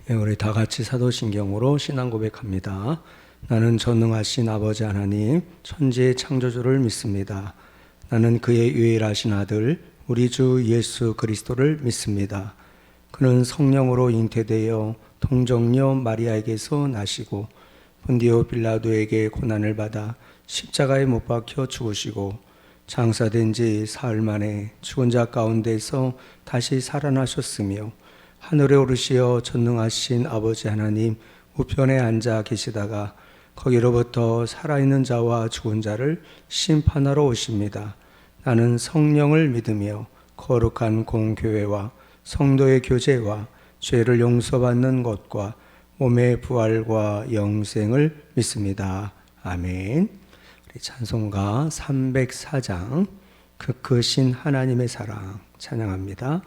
네, 우리 다 같이 사도신경으로 신앙 고백합니다. 나는 전능하신 아버지 하나님, 천지의 창조주를 믿습니다. 나는 그의 유일하신 아들, 우리 주 예수 그리스도를 믿습니다. 그는 성령으로 잉태되어 동정녀 마리아에게서 나시고 본디오 빌라도에게 고난을 받아 십자가에 못 박혀 죽으시고 장사된 지 사흘 만에 죽은 자 가운데서 다시 살아나셨으며 하늘에 오르시어 전능하신 아버지 하나님 우편에 앉아 계시다가 거기로부터 살아있는 자와 죽은 자를 심판하러 오십니다. 나는 성령을 믿으며 거룩한 공교회와 성도의 교제와 죄를 용서받는 것과 몸의 부활과 영생을 믿습니다. 아멘. 우리 찬송가 304장 그 크신 하나님의 사랑 찬양합니다.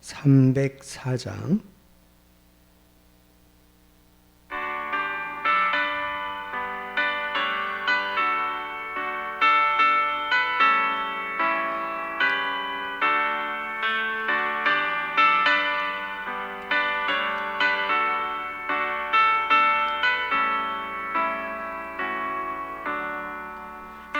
304장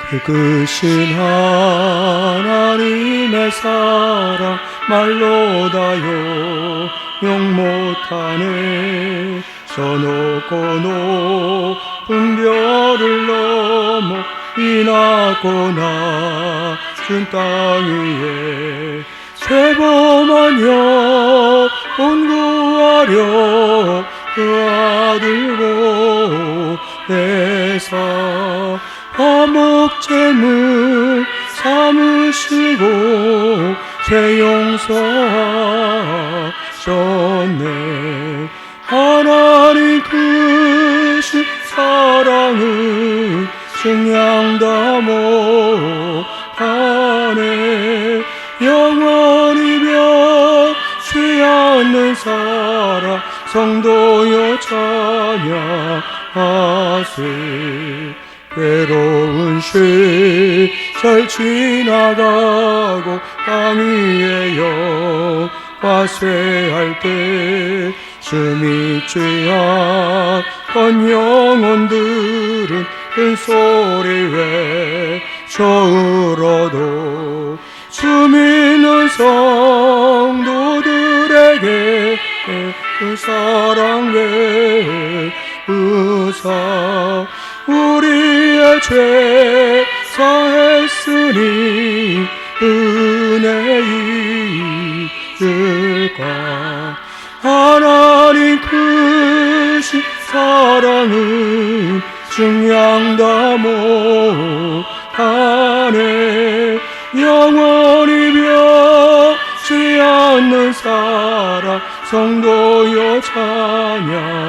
그 크신 하나님의 사랑 말로 다요 용 못하네. 저 높고 높은 별을 넘어 이 낮고 낮은 땅 위에 죄범한 영혼 구하려 그 아들 보내사 화목제물 삼으시고 죄 용서하셨네. 하나님 크신 사랑은 증량 다 못하네. 영원히 변치 않는 사랑 성도여 찬양하세. 괴로운 시절 지나가고 땅 위에 영화 쇠할 때 숨있지 않던 영혼들은 큰 소리 외쳐 울어도 숨있는 성도들에게 그 사랑 외우사 우리의 죄 사했으니 은혜 잊을까. 하나님 크신 사랑은 증량 다 못하네. 영원히 변치 않는 사랑 성도여 찬양하세.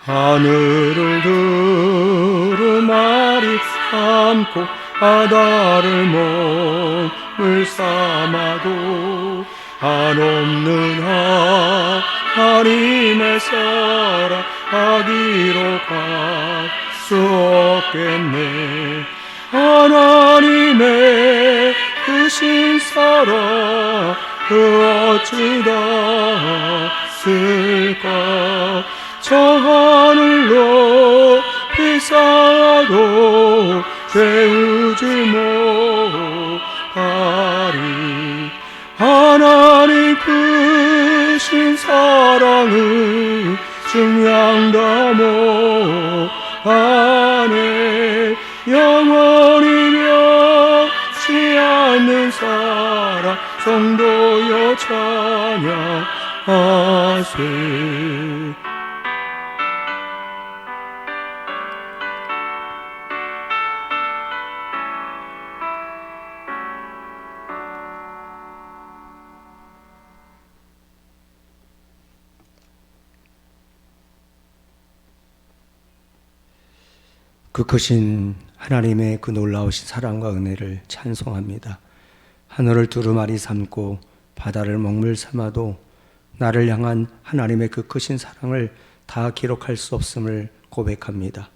하늘을 두루마리 삼고 바다를 몸을 삼아도 한없는 하나님의 사랑 하기로 갈 수 없겠네. 하나님의 크신 사랑 그 어찌 닿았을까. 저 하늘로 피사도 채우지 못하리. 하나님 크신 사랑은 증량 다 못하네. 영원히 변치 않는 사랑 성도여 찬양하세. 그 크신 하나님의 그 놀라우신 사랑과 은혜를 찬송합니다. 하늘을 두루마리 삼고 바다를 먹물 삼아도 나를 향한 하나님의 그 크신 사랑을 다 기록할 수 없음을 고백합니다.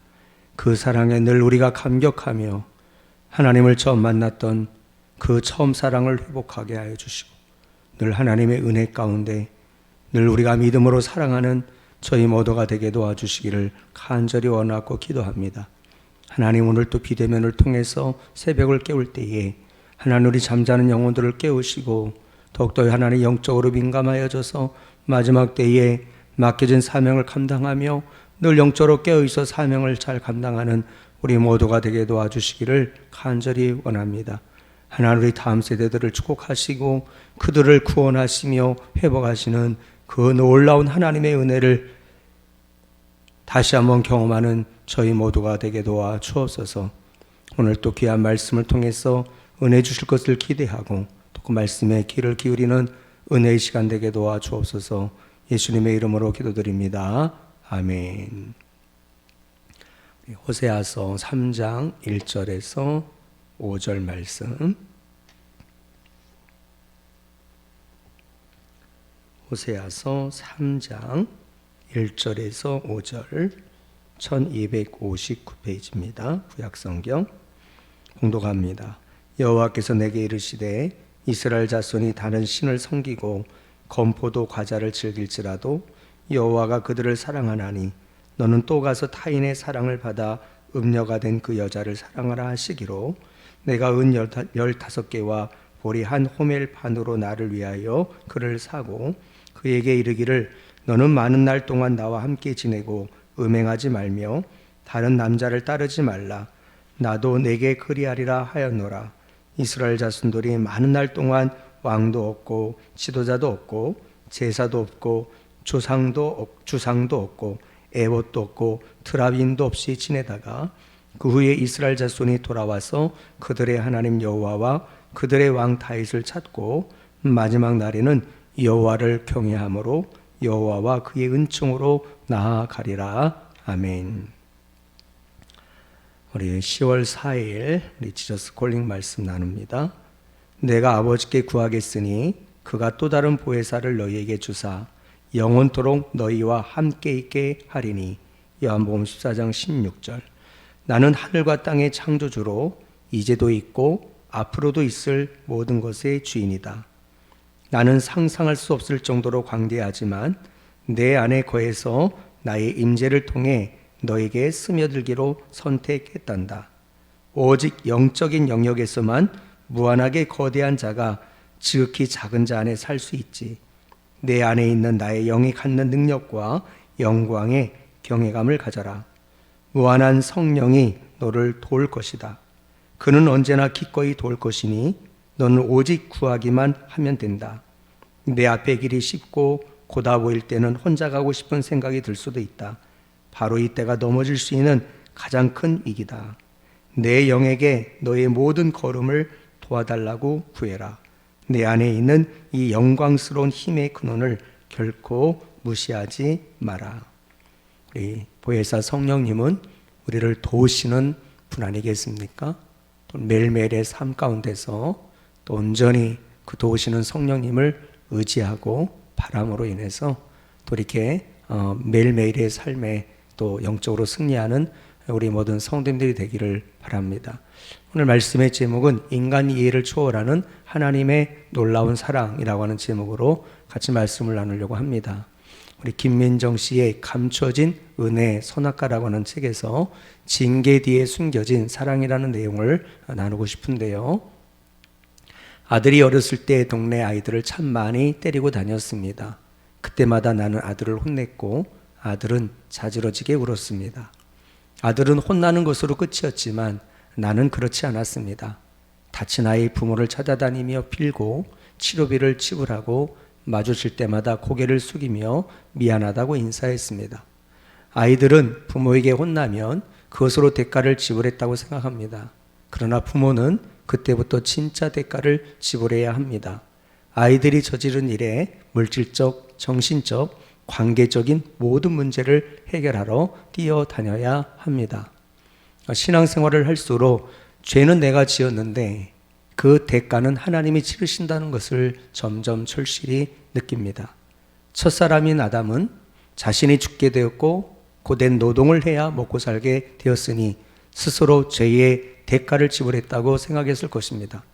그 사랑에 늘 우리가 감격하며 하나님을 처음 만났던 그 처음 사랑을 회복하게 하여 주시고 늘 하나님의 은혜 가운데 늘 우리가 믿음으로 사랑하는 저희 모두가 되게 도와주시기를 간절히 원하고 기도합니다. 하나님, 오늘 또 비대면을 통해서 새벽을 깨울 때에 하나님 우리 잠자는 영혼들을 깨우시고 더욱더 하나님 영적으로 민감하여져서 마지막 때에 맡겨진 사명을 감당하며 늘 영적으로 깨어있어 사명을 잘 감당하는 우리 모두가 되게 도와주시기를 간절히 원합니다. 하나님, 우리 다음 세대들을 축복하시고 그들을 구원하시며 회복하시는 그 놀라운 하나님의 은혜를 다시 한번 경험하는 저희 모두가 되게 도와 주옵소서. 오늘 또 귀한 말씀을 통해서 은혜 주실 것을 기대하고 또 그 말씀에 귀를 기울이는 은혜의 시간 되게 도와 주옵소서. 예수님의 이름으로 기도드립니다. 아멘. 호세아서 3장 1절에서 5절 말씀. 호세아서 3장 1절에서 5절 1259페이지입니다. 구약성경 봉독합니다. 여호와께서 내게 이르시되 이스라엘 자손이 다른 신을 섬기고 건포도 과자를 즐길지라도 여호와가 그들을 사랑하나니 너는 또 가서 타인의 사랑을 받아 음녀가 된 그 여자를 사랑하라 하시기로 내가 은 15개와 보리 한 호멜 반으로 나를 위하여 그를 사고 그에게 이르기를 너는 많은 날 동안 나와 함께 지내고 음행하지 말며 다른 남자를 따르지 말라. 나도 내게 그리하리라 하였노라. 이스라엘 자손들이 많은 날 동안 왕도 없고 지도자도 없고 제사도 없고 주상도 없고 에봇도 없고 트라빈도 없이 지내다가 그 후에 이스라엘 자손이 돌아와서 그들의 하나님 여호와와 그들의 왕 다윗을 찾고 마지막 날에는 여호와를 경외함으로 여호와와 그의 은총으로 나아가리라. 아멘. 우리 10월 4일 우리 지저스 콜링 말씀 나눕니다. 내가 아버지께 구하겠으니 그가 또 다른 보혜사를 너희에게 주사 영원토록 너희와 함께 있게 하리니. 요한복음 14장 16절. 나는 하늘과 땅의 창조주로 이제도 있고 앞으로도 있을 모든 것의 주인이다. 나는 상상할 수 없을 정도로 광대하지만 내 안에 거해서 나의 임재를 통해 너에게 스며들기로 선택했단다. 오직 영적인 영역에서만 무한하게 거대한 자가 지극히 작은 자 안에 살 수 있지. 내 안에 있는 나의 영이 갖는 능력과 영광의 경외감을 가져라. 무한한 성령이 너를 도울 것이다. 그는 언제나 기꺼이 도울 것이니 너는 오직 구하기만 하면 된다. 내 앞의 길이 쉽고 고다 보일 때는 혼자 가고 싶은 생각이 들 수도 있다. 바로 이때가 넘어질 수 있는 가장 큰 위기다. 내 영에게 너의 모든 걸음을 도와달라고 구해라. 내 안에 있는 이 영광스러운 힘의 근원을 결코 무시하지 마라. 우리 보혜사 성령님은 우리를 도우시는 분 아니겠습니까? 또 매일매일의 삶 가운데서 또 온전히 그 도우시는 성령님을 의지하고 바람으로 인해서 또 이렇게 매일매일의 삶에 또 영적으로 승리하는 우리 모든 성도님들이 되기를 바랍니다. 오늘 말씀의 제목은 인간 이해를 초월하는 하나님의 놀라운 사랑이라고 하는 제목으로 같이 말씀을 나누려고 합니다. 우리 김민정 씨의 감춰진 은혜 선악과라고 하는 책에서 징계 뒤에 숨겨진 사랑이라는 내용을 나누고 싶은데요. 아들이 어렸을 때 동네 아이들을 참 많이 때리고 다녔습니다. 그때마다 나는 아들을 혼냈고 아들은 자지러지게 울었습니다. 아들은 혼나는 것으로 끝이었지만 나는 그렇지 않았습니다. 다친 아이 부모를 찾아다니며 빌고 치료비를 지불하고 마주칠 때마다 고개를 숙이며 미안하다고 인사했습니다. 아이들은 부모에게 혼나면 그것으로 대가를 지불했다고 생각합니다. 그러나 부모는 그때부터 진짜 대가를 지불해야 합니다. 아이들이 저지른 일에 물질적, 정신적, 관계적인 모든 문제를 해결하러 뛰어다녀야 합니다. 신앙생활을 할수록 죄는 내가 지었는데 그 대가는 하나님이 치르신다는 것을 점점 절실히 느낍니다. 첫사람인 아담은 자신이 죽게 되었고 고된 노동을 해야 먹고 살게 되었으니 스스로 죄의 대가를 지불했다고 생각했을 것입니다.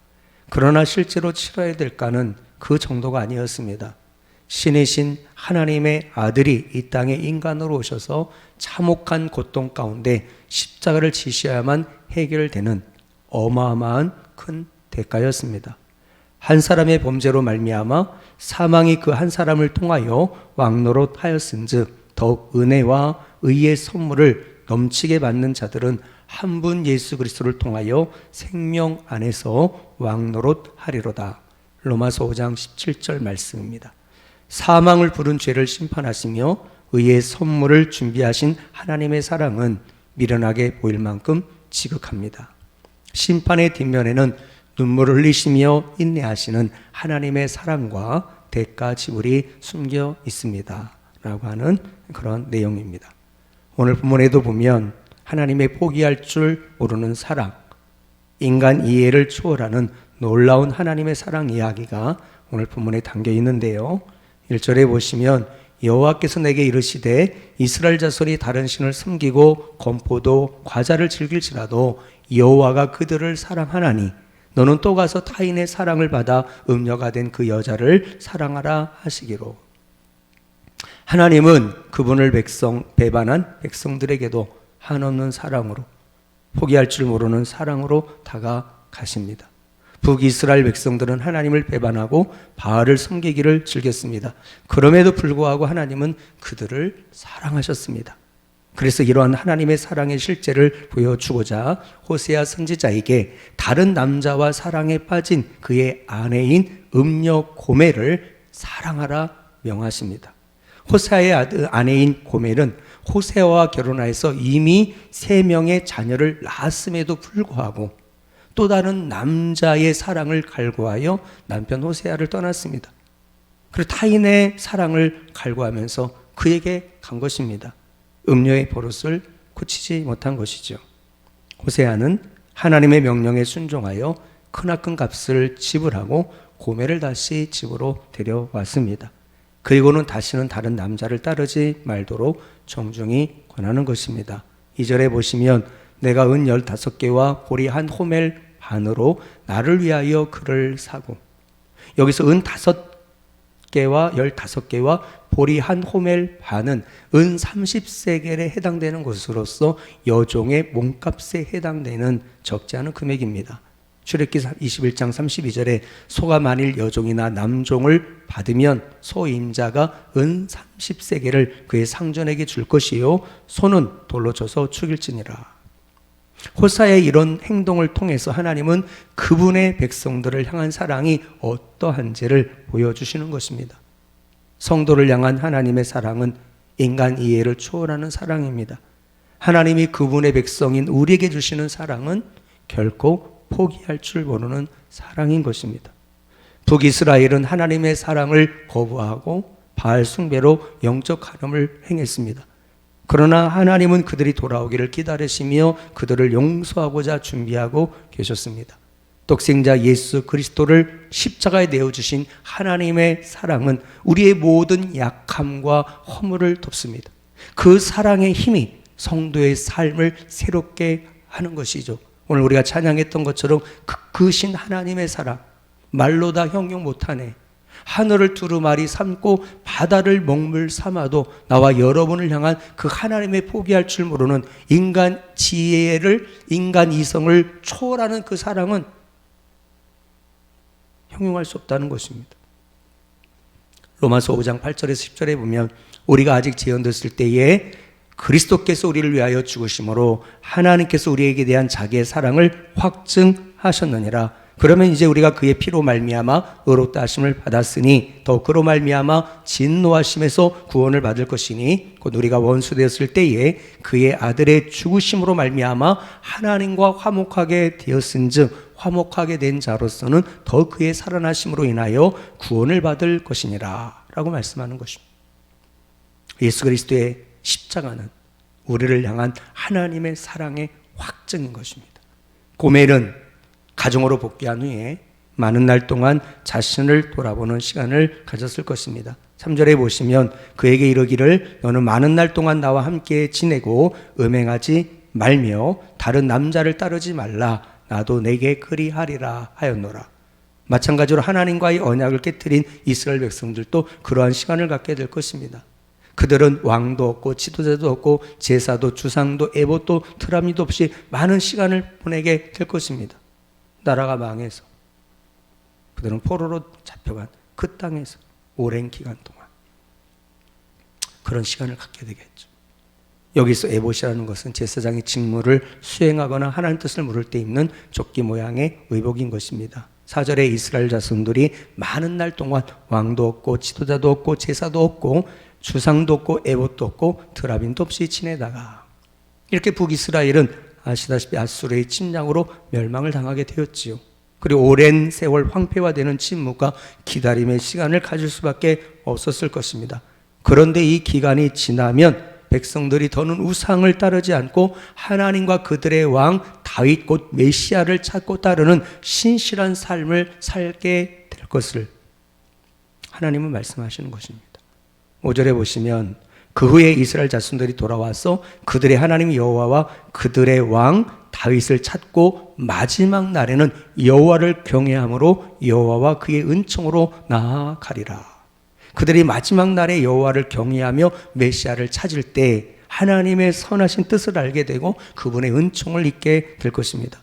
그러나 실제로 치러야 될 가는 그 정도가 아니었습니다. 신이신 하나님의 아들이 이 땅에 인간으로 오셔서 참혹한 고통 가운데 십자가를 지셔야만 해결되는 어마어마한 큰 대가였습니다. 한 사람의 범죄로 말미암아 사망이 그 한 사람을 통하여 왕노릇하였은즉 더욱 은혜와 의의 선물을 넘치게 받는 자들은 한 분 예수 그리스도를 통하여 생명 안에서 왕노릇하리로다. 로마서 5장 17절 말씀입니다. 사망을 부른 죄를 심판하시며 의의 선물을 준비하신 하나님의 사랑은 미련하게 보일 만큼 지극합니다. 심판의 뒷면에는 눈물을 흘리시며 인내하시는 하나님의 사랑과 대가 지불이 숨겨 있습니다. 라고 하는 그런 내용입니다. 오늘 본문에도 보면 하나님의 포기할 줄 모르는 사랑, 인간 이해를 초월하는 놀라운 하나님의 사랑 이야기가 오늘 본문에 담겨 있는데요. 1절에 보시면 여호와께서 내게 이르시되 이스라엘 자손이 다른 신을 섬기고 건포도 과자를 즐길지라도 여호와가 그들을 사랑하나니 너는 또 가서 타인의 사랑을 받아 음녀가 된 그 여자를 사랑하라 하시기로. 하나님은 그분을 배반한 백성들에게도 한없는 사랑으로, 포기할 줄 모르는 사랑으로 다가가십니다. 북이스라엘 백성들은 하나님을 배반하고 바알을 섬기기를 즐겼습니다. 그럼에도 불구하고 하나님은 그들을 사랑하셨습니다. 그래서 이러한 하나님의 사랑의 실제를 보여주고자 호세아 선지자에게 다른 남자와 사랑에 빠진 그의 아내인 음녀 고멜을 사랑하라 명하십니다. 호세아의 아내인 고멜은 호세아와 결혼하여서 이미 3명의 자녀를 낳았음에도 불구하고 또 다른 남자의 사랑을 갈구하여 남편 호세아를 떠났습니다. 그리고 타인의 사랑을 갈구하면서 그에게 간 것입니다. 음녀의 버릇을 고치지 못한 것이죠. 호세아는 하나님의 명령에 순종하여 크나큰 값을 지불하고 고멜을 다시 집으로 데려왔습니다. 그리고는 다시는 다른 남자를 따르지 말도록 정중히 권하는 것입니다. 2절에 보시면 내가 은 15개와 보리 한 호멜 반으로 나를 위하여 그를 사고, 여기서 은 5개와 15개와 보리 한 호멜 반은 은 30세겔에 해당되는 것으로서 여종의 몸값에 해당되는 적지 않은 금액입니다. 출애굽기 21장 32절에 소가 만일 여종이나 남종을 받으면 소임자가 은 30세겔을 그의 상전에게 줄 것이요 소는 돌로 쳐서 죽일지니라. 호사의 이런 행동을 통해서 하나님은 그분의 백성들을 향한 사랑이 어떠한지를 보여주시는 것입니다. 성도를 향한 하나님의 사랑은 인간 이해를 초월하는 사랑입니다. 하나님이 그분의 백성인 우리에게 주시는 사랑은 결코 포기할 줄 모르는 사랑인 것입니다. 북이스라엘은 하나님의 사랑을 거부하고 바알 숭배로 영적 간음을 행했습니다. 그러나 하나님은 그들이 돌아오기를 기다리시며 그들을 용서하고자 준비하고 계셨습니다. 독생자 예수 그리스도를 십자가에 내어주신 하나님의 사랑은 우리의 모든 약함과 허물을 덮습니다. 그 사랑의 힘이 성도의 삶을 새롭게 하는 것이죠. 오늘 우리가 찬양했던 것처럼 크신 하나님의 사랑, 말로 다 형용 못하네. 하늘을 두루마리 삼고 바다를 먹물 삼아도 나와 여러분을 향한 그 하나님의 포기할 줄 모르는 인간 지혜를, 인간 이성을 초월하는 그 사랑은 형용할 수 없다는 것입니다. 로마서 5장 8절에서 10절에 보면 우리가 아직 지연됐을 때에 그리스도께서 우리를 위하여 죽으심으로 하나님께서 우리에게 대한 자기의 사랑을 확증하셨느니라. 그러면 이제 우리가 그의 피로 말미암아 의롭다 하심을 받았으니 더 그로 말미암아 진노하심에서 구원을 받을 것이니 곧 우리가 원수 되었을 때에 그의 아들의 죽으심으로 말미암아 하나님과 화목하게 되었은즉 화목하게 된 자로서는 더 그의 살아나심으로 인하여 구원을 받을 것이니라 라고 말씀하는 것입니다. 예수 그리스도의 십자가는 우리를 향한 하나님의 사랑의 확증인 것입니다. 고멜은 가정으로 복귀한 후에 많은 날 동안 자신을 돌아보는 시간을 가졌을 것입니다. 3절에 보시면 그에게 이르기를 너는 많은 날 동안 나와 함께 지내고 음행하지 말며 다른 남자를 따르지 말라. 나도 내게 그리하리라 하였노라. 마찬가지로 하나님과의 언약을 깨뜨린 이스라엘 백성들도 그러한 시간을 갖게 될 것입니다. 그들은 왕도 없고 지도자도 없고 제사도 주상도 에봇도 트라미도 없이 많은 시간을 보내게 될 것입니다. 나라가 망해서 그들은 포로로 잡혀간 그 땅에서 오랜 기간 동안 그런 시간을 갖게 되겠죠. 여기서 에봇이라는 것은 제사장의 직무를 수행하거나 하나님 뜻을 물을 때 입는 조끼 모양의 의복인 것입니다. 4절에 이스라엘 자손들이 많은 날 동안 왕도 없고 지도자도 없고 제사도 없고 주상도 없고 에봇도 없고 드라빈도 없이 지내다가 이렇게 북이스라엘은 아시다시피 아수르의 침략으로 멸망을 당하게 되었지요. 그리고 오랜 세월 황폐화되는 침묵과 기다림의 시간을 가질 수밖에 없었을 것입니다. 그런데 이 기간이 지나면 백성들이 더는 우상을 따르지 않고 하나님과 그들의 왕 다윗 곧 메시아를 찾고 따르는 신실한 삶을 살게 될 것을 하나님은 말씀하시는 것입니다. 5절에 보시면 그 후에 이스라엘 자손들이 돌아와서 그들의 하나님 여호와와 그들의 왕 다윗을 찾고 마지막 날에는 여호와를 경외함으로 여호와와 그의 은총으로 나아가리라. 그들이 마지막 날에 여호와를 경외하며 메시아를 찾을 때 하나님의 선하신 뜻을 알게 되고 그분의 은총을 잊게 될 것입니다.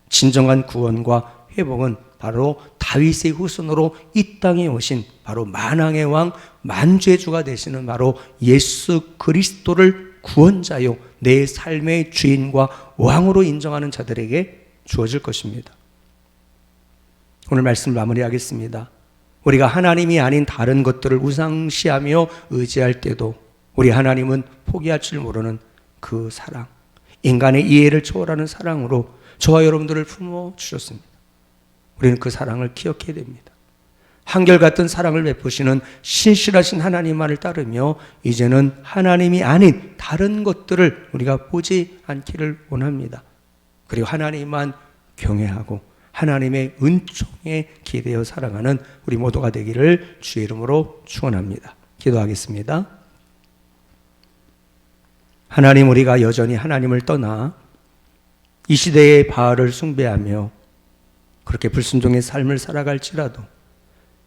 진정한 구원과 회복은 바로 다윗의 후손으로 이 땅에 오신 바로 만왕의 왕 만주의 주가 되시는 바로 예수 그리스도를 구원자요 내 삶의 주인과 왕으로 인정하는 자들에게 주어질 것입니다. 오늘 말씀 마무리하겠습니다. 우리가 하나님이 아닌 다른 것들을 우상시하며 의지할 때도 우리 하나님은 포기할 줄 모르는 그 사랑, 인간의 이해를 초월하는 사랑으로 저와 여러분들을 품어주셨습니다. 우리는 그 사랑을 기억해야 됩니다. 한결같은 사랑을 베푸시는 신실하신 하나님만을 따르며 이제는 하나님이 아닌 다른 것들을 우리가 보지 않기를 원합니다. 그리고 하나님만 경외하고 하나님의 은총에 기대어 살아가는 우리 모두가 되기를 주의 이름으로 축원합니다. 기도하겠습니다. 하나님, 우리가 여전히 하나님을 떠나 이 시대의 바알을 숭배하며 그렇게 불순종의 삶을 살아갈지라도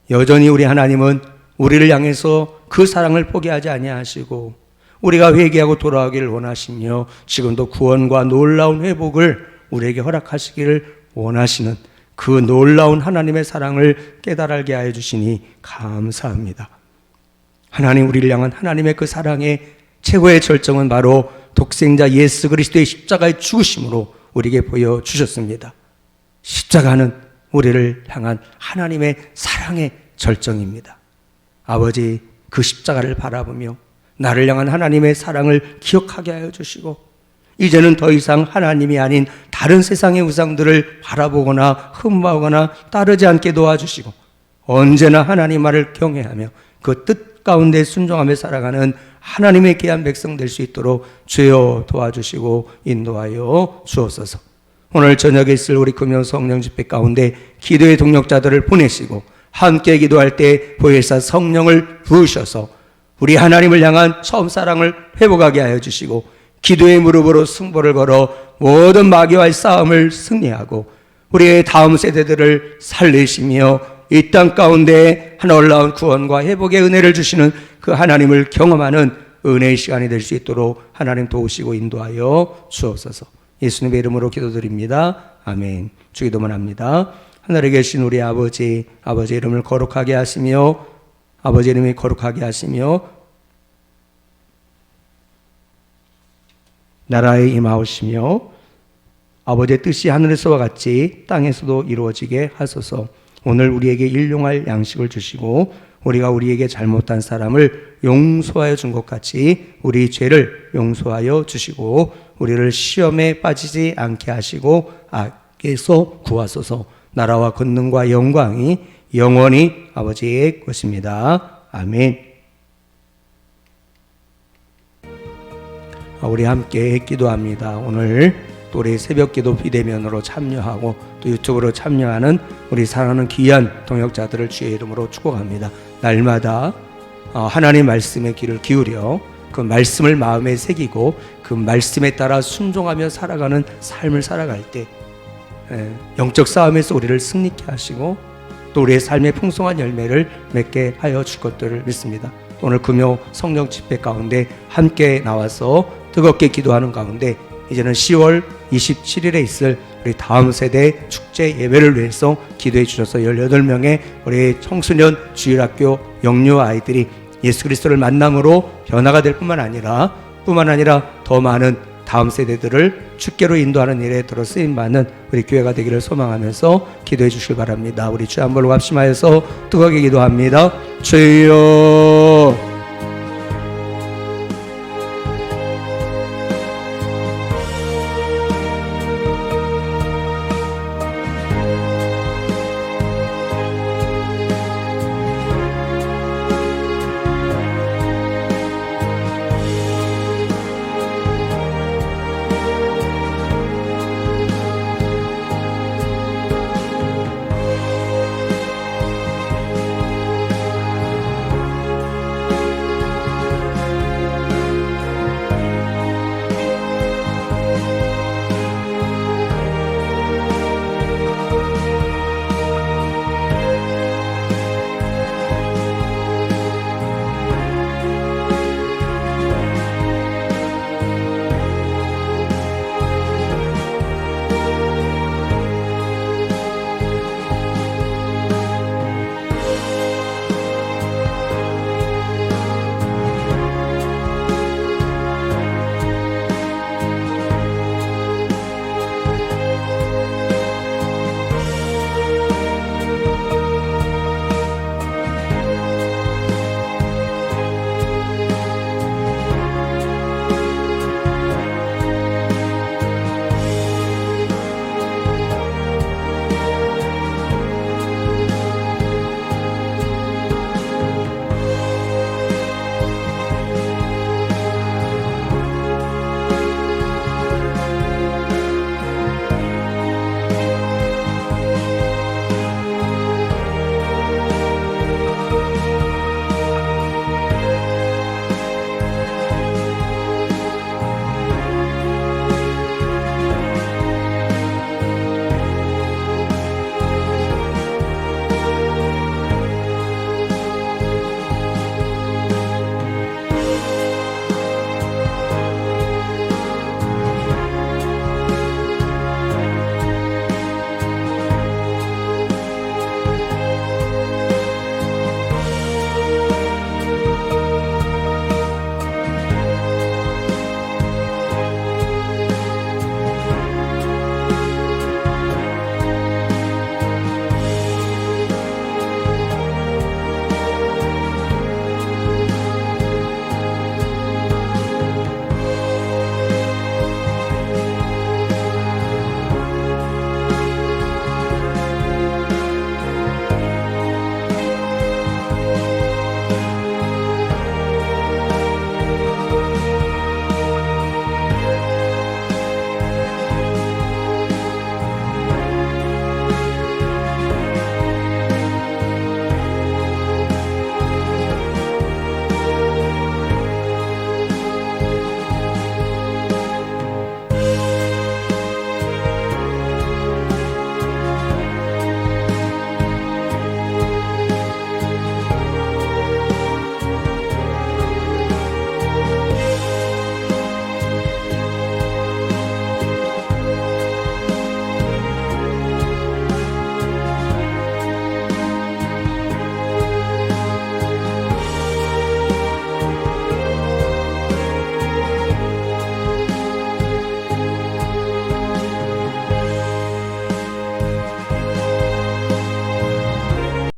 여전히 우리 하나님은 우리를 향해서 그 사랑을 포기하지 아니하시고 우리가 회개하고 돌아오기를 원하시며 지금도 구원과 놀라운 회복을 우리에게 허락하시기를 원하시는 그 놀라운 하나님의 사랑을 깨달게 하여 주시니 감사합니다. 하나님, 우리를 향한 하나님의 그 사랑의 최고의 절정은 바로 독생자 예수 그리스도의 십자가의 죽으심으로 우리에게 보여주셨습니다. 십자가는 우리를 향한 하나님의 사랑의 절정입니다. 아버지, 그 십자가를 바라보며 나를 향한 하나님의 사랑을 기억하게 하여 주시고 이제는 더 이상 하나님이 아닌 다른 세상의 우상들을 바라보거나 흠모하거나 따르지 않게 도와주시고 언제나 하나님 말을 경외하며 그 뜻 가운데 순종하며 살아가는 하나님의 귀한 백성 될 수 있도록 주여 도와주시고 인도하여 주옵소서. 오늘 저녁에 있을 우리 금요 성령 집회 가운데 기도의 동력자들을 보내시고 함께 기도할 때 보혜사 성령을 부으셔서 우리 하나님을 향한 처음 사랑을 회복하게 하여 주시고 기도의 무릎으로 승부를 걸어 모든 마귀와의 싸움을 승리하고 우리의 다음 세대들을 살리시며 이 땅 가운데 놀라운 구원과 회복의 은혜를 주시는 그 하나님을 경험하는 은혜의 시간이 될 수 있도록 하나님 도우시고 인도하여 주옵소서. 예수님의 이름으로 기도드립니다. 아멘. 주기도만 합니다. 하늘에 계신 우리 아버지, 아버지 이름을 거룩하게 하시며 아버지 이름이 거룩하게 하시며 나라에 임하오시며 아버지의 뜻이 하늘에서와 같이 땅에서도 이루어지게 하소서. 오늘 우리에게 일용할 양식을 주시고 우리가 우리에게 잘못한 사람을 용서하여 준 것 같이 우리 죄를 용서하여 주시고 우리를 시험에 빠지지 않게 하시고 악에서 구하소서. 나라와 권능과 영광이 영원히 아버지의 것입니다. 아멘. 우리 함께 기도합니다. 오늘 또 우리 새벽기도 비대면으로 참여하고 또 유튜브로 참여하는 우리 사랑하는 귀한 동역자들을 주의 이름으로 축복합니다. 날마다 하나님 말씀의 귀를 기울여 그 말씀을 마음에 새기고 그 말씀에 따라 순종하며 살아가는 삶을 살아갈 때 영적 싸움에서 우리를 승리케 하시고 또 우리의 삶의 풍성한 열매를 맺게 하여 줄 것들을 믿습니다. 오늘 금요 성령 집회 가운데 함께 나와서 뜨겁게 기도하는 가운데 이제는 10월 27일에 있을 우리 다음 세대 축제 예배를 위해서 기도해 주셔서 18명의 우리 청소년 주일학교 영유 아이들이 예수 그리스도를 만남으로 변화가 될 뿐만 아니라 더 많은 다음 세대들을 주께로 인도하는 일에 들어 쓰임받는 우리 교회가 되기를 소망하면서 기도해 주시기 바랍니다. 우리 주 한번 합심하여서 뜨겁게 기도합니다. 주여